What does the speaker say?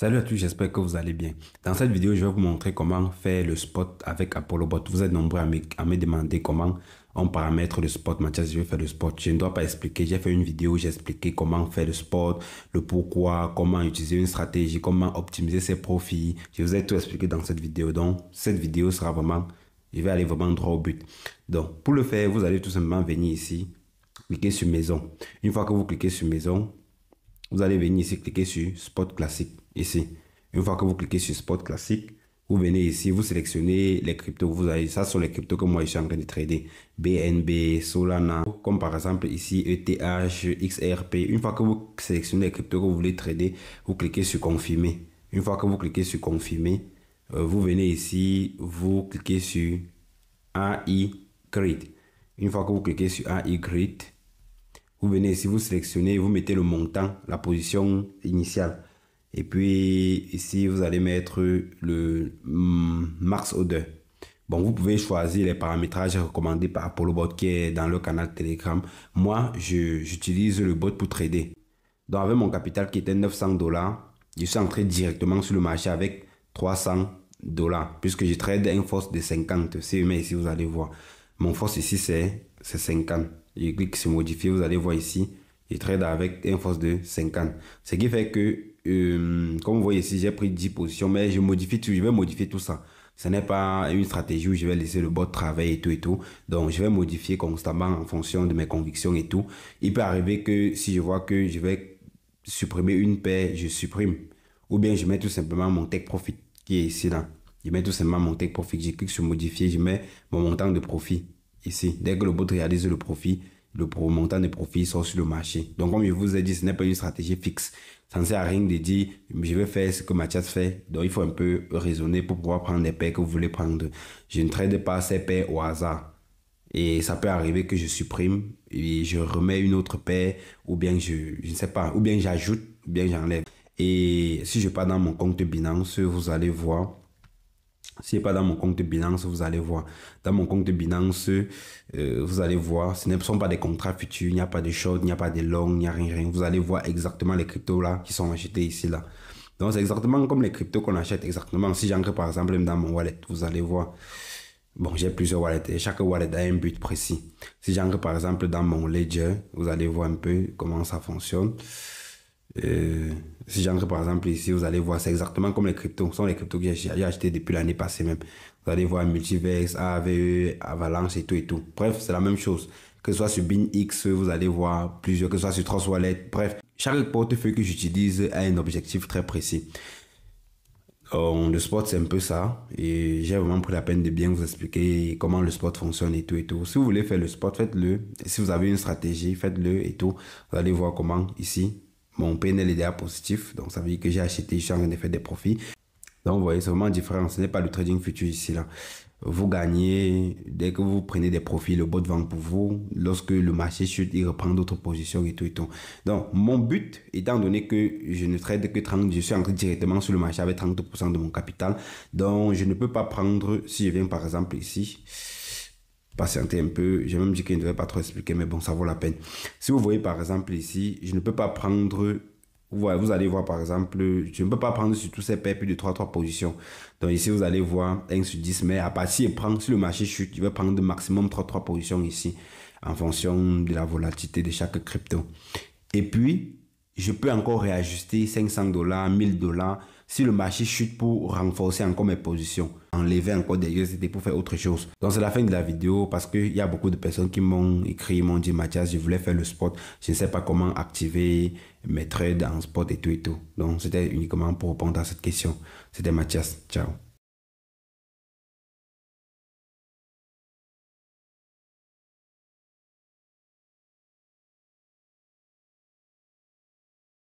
Salut à tous, j'espère que vous allez bien. Dans cette vidéo, je vais vous montrer comment faire le spot avec ApolloBot. Vous êtes nombreux à me demander comment on paramètre le spot. Mathias, je vais faire le spot. Je ne dois pas expliquer. J'ai fait une vidéo où j'ai expliqué comment faire le spot, le pourquoi, comment utiliser une stratégie, comment optimiser ses profits. Je vous ai tout expliqué dans cette vidéo. Donc, cette vidéo sera vraiment, je vais aller vraiment droit au but. Donc, pour le faire, vous allez tout simplement venir ici, cliquer sur maison. Une fois que vous cliquez sur maison, vous allez venir ici, cliquer sur Spot classique, ici. Une fois que vous cliquez sur Spot classique, vous venez ici, vous sélectionnez les cryptos. Vous avez ça sur les cryptos que moi je suis en train de trader. BNB, Solana, comme par exemple ici ETH, XRP. Une fois que vous sélectionnez les cryptos que vous voulez trader, vous cliquez sur confirmer. Une fois que vous cliquez sur confirmer, vous venez ici, vous cliquez sur AI Grid. Une fois que vous cliquez sur AI Grid, vous venez ici, vous sélectionnez, vous mettez le montant, la position initiale. Et puis ici, vous allez mettre le max order. Bon, vous pouvez choisir les paramétrages recommandés par ApolloBot qui est dans le canal Telegram. Moi, j'utilise le bot pour trader. Donc avec mon capital qui était 900 $, je suis entré directement sur le marché avec 300 $. Puisque je trade une force de 50. Si vous ici, vous allez voir. Mon force ici, c'est 50. Je clique sur modifier, vous allez voir ici, je trade avec une force de 50. Ce qui fait que, comme vous voyez ici, j'ai pris 10 positions, mais je modifie tout, je vais modifier tout ça. Ce n'est pas une stratégie où je vais laisser le bot travailler et tout et tout. Donc, je vais modifier constamment en fonction de mes convictions et tout. Il peut arriver que si je vois que je vais supprimer une paire, je supprime. Ou bien je mets tout simplement mon take profit qui est ici là. Je mets tout simplement mon take profit, je clique sur modifier, je mets mon montant de profit ici. Dès que le bot réalise le profit, le montant de profit sort sur le marché. Donc comme je vous ai dit, ce n'est pas une stratégie fixe. Ça ne sert à rien de dire je vais faire ce que Mathias fait. Donc il faut un peu raisonner pour pouvoir prendre les paires que vous voulez prendre. Je ne trade pas ces paires au hasard. Et ça peut arriver que je supprime et je remets une autre paire, ou bien je ne sais pas, ou bien j'ajoute, ou bien j'enlève. Et si je pars dans mon compte Binance, vous allez voir. Si n'est pas dans mon compte Binance, vous allez voir. Dans mon compte Binance, vous allez voir, ce ne sont pas des contrats futurs, il n'y a pas de short, il n'y a pas de long, il n'y a rien. Vous allez voir exactement les cryptos là qui sont achetés ici là. Donc c'est exactement comme les cryptos qu'on achète exactement. Si j'entre par exemple dans mon wallet, vous allez voir. Bon, j'ai plusieurs wallets et chaque wallet a un but précis. Si j'entre par exemple dans mon ledger, vous allez voir un peu comment ça fonctionne. Si j'entre par exemple ici, vous allez voir, c'est exactement comme les cryptos. Ce sont les cryptos que j'ai acheté depuis l'année passée même. Vous allez voir Multiverse, AVE, Avalanche et tout et tout. Bref, c'est la même chose. Que ce soit sur BinX, vous allez voir plusieurs, que ce soit sur Trust Wallet. Bref, chaque portefeuille que j'utilise a un objectif très précis. Le spot, c'est un peu ça. Et j'ai vraiment pris la peine de bien vous expliquer comment le spot fonctionne et tout et tout. Si vous voulez faire le spot, faites-le. Si vous avez une stratégie, faites-le et tout. Vous allez voir comment ici. Mon PNL est déjà positif, donc ça veut dire que j'ai acheté, je suis en train de faire des profits. Donc vous voyez, c'est vraiment différent, ce n'est pas le trading futur ici là. Vous gagnez, dès que vous prenez des profits, le bot vend pour vous. Lorsque le marché chute, il reprend d'autres positions et tout et tout. Donc mon but, étant donné que je ne trade que 30, je suis entré directement sur le marché avec 30% de mon capital. Donc je ne peux pas prendre, si je viens par exemple ici, patienter un peu, j'ai même dit qu'il ne devait pas trop expliquer, mais bon, ça vaut la peine. Si vous voyez par exemple ici, je ne peux pas prendre, vous allez voir par exemple, je ne peux pas prendre sur tous ces paires plus de 3 positions. Donc ici, vous allez voir 1 sur 10, mais à partir, si le marché chute, je vais prendre maximum 3 positions ici, en fonction de la volatilité de chaque crypto. Et puis, je peux encore réajuster 500 $, 1000 $, si le marché chute pour renforcer encore mes positions, enlever encore des USDT pour faire autre chose. Donc c'est la fin de la vidéo parce qu'il y a beaucoup de personnes qui m'ont écrit, m'ont dit Mathias, je voulais faire le spot, je ne sais pas comment activer mes trades en spot et tout et tout. Donc c'était uniquement pour répondre à cette question. C'était Mathias, ciao.